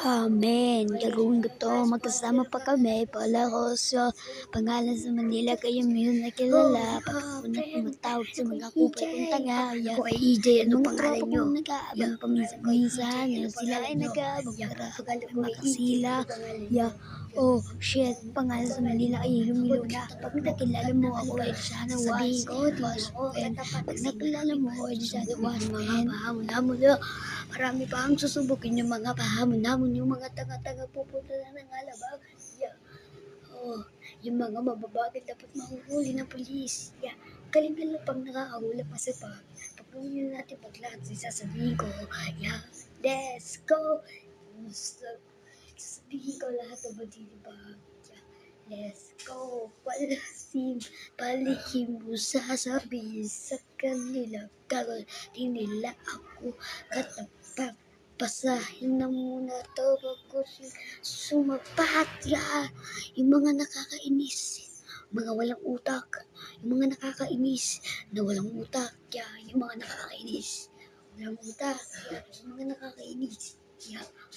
Amen. Gagawin ko 'to, magkasama pa kami palaro sa pangalan sa Manila, kayo yun na kilala. Pag ako na tumatawag sa mga kupal kong tagaya. Ako ay EJ, ano Mga pangalan tropa nyo? kong nag-aabang paminsan-minsan, sila ay nag-aabang para ako ay makasila. Oh shit, pangalan sa Manila ay lumilo na. Pag nakilala mo ako ay sana Sabihin once. ko, di ba ako Pag nakilala mo ako ay sana once, man. Hamon-hamon na. Marami pa ang susubukin yung mga pahamon-hamon, yung mga tanga-tanga pupunta na ng alabang. Oh, yung mga mababagay dapat mahuhuli ng polis. Galing ka lang pag nakakahula pa sa pagawin natin pag lahat sasabihin ko. Let's go. Sasabihin ko lahat ng matitibag. Let's go. Palihim mo sasabihin sa kanila. Gagawin nila ako katapat. Basahin na muna to bago sumapat. Yung mga nakakainis, mga walang utak, yung mga nakakainis na walang utak. Yung mga nakakainis, walang utak. Yung mga nakakainis,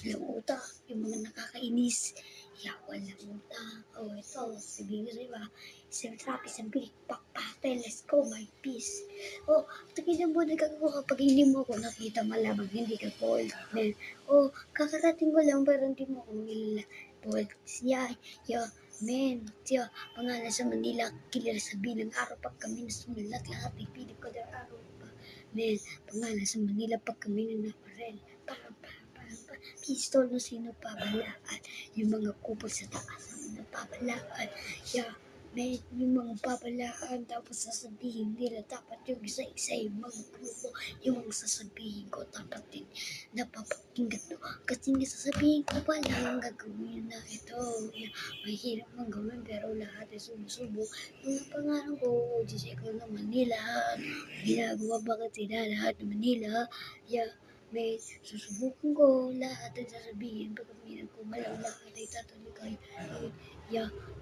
walang utak. Yung mga nakakainis, walang utak. Oh, ito, sabihin ko sa'yo isang trap, isang bilik, pakpate, let's go, my peace. Oh, tingnan mo, nagkakawa kapag hindi mo ako nakita, malamang hindi ka cold, man. Oh, kakarating ko lang, pero hindi mo ako nilala. Man, pangalan sa Manila, kilala sa bilang araw pag kami nasumulat, lahat ay pilit ko ng araw pa. Man, pangalan sa Manila pag kami na naparel, pistol no sino pabalaan, yung mga kupol sa taas na pabalaan. Man, yung mga pabalaan, tapos sasabihin nila, dapat yung isa-isa yung mga grupo, yung mga sasabihin ko, dapat din napapakinggan to. Kasi nga sasabihin ko pa lang, gagawin na ito. Mahirap mang gawin, pero lahat ay sumusubok. Mga pangalan ko, DJ ko ng Manila, ginagawa bakit sila lahat ng Manila. May susubukan ko, lahat ay sasabihin, pagkaminan ko, malaw lahat ay tatalagay.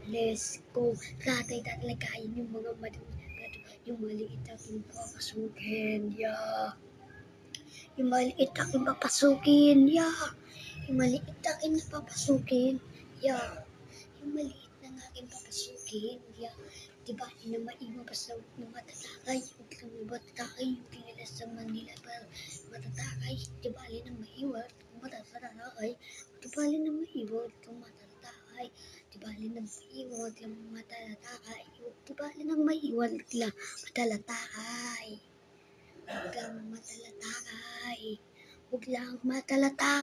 Let's go. Lahat ay tatalagayin yung mga yung maliit aking papasukin. Yung maliit aking papasukin. Yung maliit aking napapasukin. Yung maliit na aking papasukin. Diba, yun na maiwan pa sa ng matatakay. Huwag lang yung matatakay, yung kilala sa Manila para matatakay. Diba, alin na maiwan kung matatakay. Diba, alin na maiwan kung matatakay. Diba, alin na maiwan, huwag lang matatakay. Diba, alin na maiwan, huwag lang matalatakay. Huwag lang matalatakay. Huwag lang matalatakay.